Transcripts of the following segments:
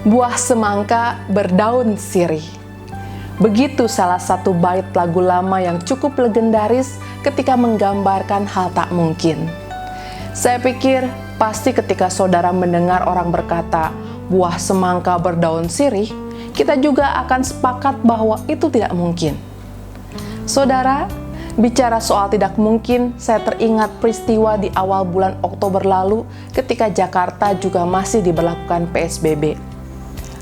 Buah semangka berdaun sirih. Begitu salah satu bait lagu lama yang cukup legendaris ketika menggambarkan hal tak mungkin. Saya pikir pasti ketika saudara mendengar orang berkata, buah semangka berdaun sirih, kita juga akan sepakat bahwa itu tidak mungkin. Saudara, bicara soal tidak mungkin, saya teringat peristiwa di awal bulan Oktober lalu ketika Jakarta juga masih diberlakukan PSBB.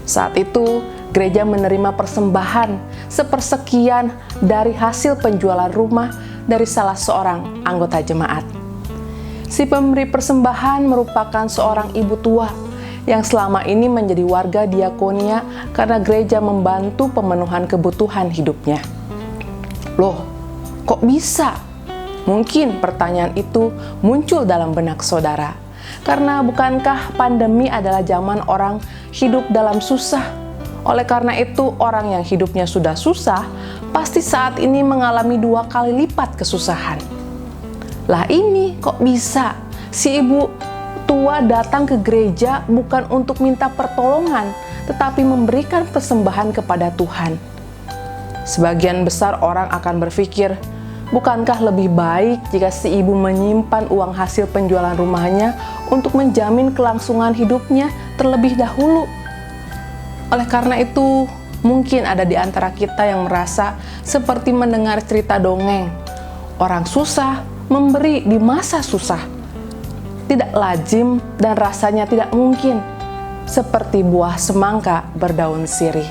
Saat itu, gereja menerima persembahan sepersekian dari hasil penjualan rumah dari salah seorang anggota jemaat. Si pemberi persembahan merupakan seorang ibu tua yang selama ini menjadi warga diakonia karena gereja membantu pemenuhan kebutuhan hidupnya. Loh, kok bisa? Mungkin pertanyaan itu muncul dalam benak saudara. Karena bukankah pandemi adalah zaman orang hidup dalam susah? Oleh karena itu, orang yang hidupnya sudah susah, pasti saat ini mengalami 2 kali lipat kesusahan. Lah ini kok bisa? Si ibu tua datang ke gereja bukan untuk minta pertolongan, tetapi memberikan persembahan kepada Tuhan. Sebagian besar orang akan berpikir, bukankah lebih baik jika si ibu menyimpan uang hasil penjualan rumahnya untuk menjamin kelangsungan hidupnya terlebih dahulu? Oleh karena itu, mungkin ada di antara kita yang merasa seperti mendengar cerita dongeng. Orang susah memberi di masa susah. Tidak lazim dan rasanya tidak mungkin, seperti buah semangka berdaun sirih.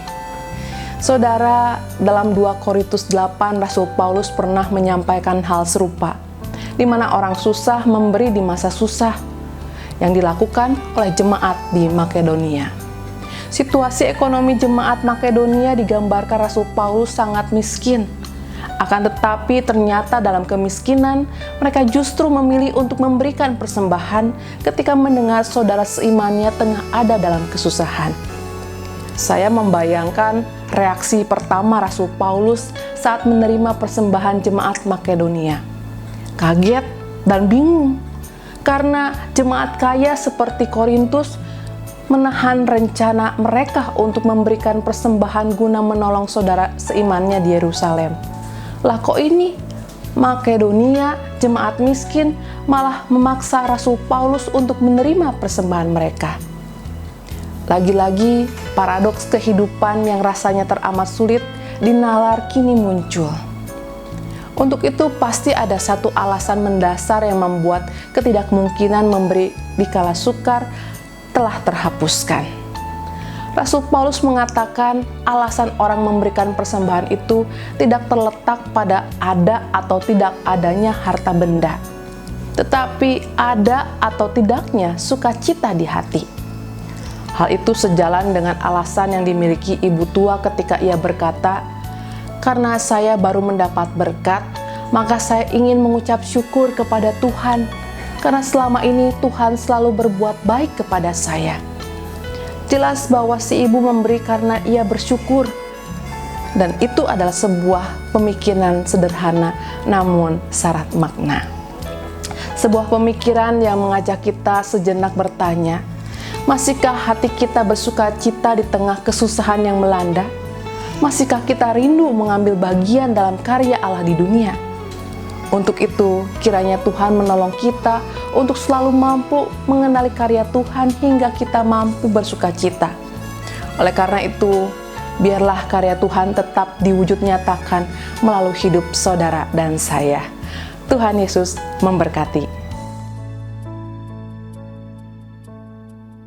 Saudara, dalam 2 Korintus 8, Rasul Paulus pernah menyampaikan hal serupa, di mana orang susah memberi di masa susah, yang dilakukan oleh jemaat di Makedonia. Situasi ekonomi jemaat Makedonia digambarkan Rasul Paulus sangat miskin. Akan tetapi ternyata dalam kemiskinan, mereka justru memilih untuk memberikan persembahan ketika mendengar saudara seimannya tengah ada dalam kesusahan. Saya membayangkan reaksi pertama Rasul Paulus saat menerima persembahan jemaat Makedonia. Kaget dan bingung, karena jemaat kaya seperti Korintus menahan rencana mereka untuk memberikan persembahan guna menolong saudara seimannya di Yerusalem. Lah kok ini Makedonia, jemaat miskin, malah memaksa Rasul Paulus untuk menerima persembahan mereka. Lagi-lagi paradoks kehidupan yang rasanya teramat sulit dinalar kini muncul. Untuk itu pasti ada satu alasan mendasar yang membuat ketidakmungkinan memberi di kala sukar telah terhapuskan. Rasul Paulus mengatakan alasan orang memberikan persembahan itu tidak terletak pada ada atau tidak adanya harta benda, tetapi ada atau tidaknya sukacita di hati. Hal itu sejalan dengan alasan yang dimiliki ibu tua ketika ia berkata, "Karena saya baru mendapat berkat, maka saya ingin mengucap syukur kepada Tuhan, karena selama ini Tuhan selalu berbuat baik kepada saya." Jelas bahwa si ibu memberi karena ia bersyukur, dan itu adalah sebuah pemikiran sederhana namun syarat makna. Sebuah pemikiran yang mengajak kita sejenak bertanya, masihkah hati kita bersuka cita di tengah kesusahan yang melanda? Masihkah kita rindu mengambil bagian dalam karya Allah di dunia? Untuk itu, kiranya Tuhan menolong kita untuk selalu mampu mengenali karya Tuhan hingga kita mampu bersuka cita. Oleh karena itu, biarlah karya Tuhan tetap diwujud nyatakan melalui hidup saudara dan saya. Tuhan Yesus memberkati.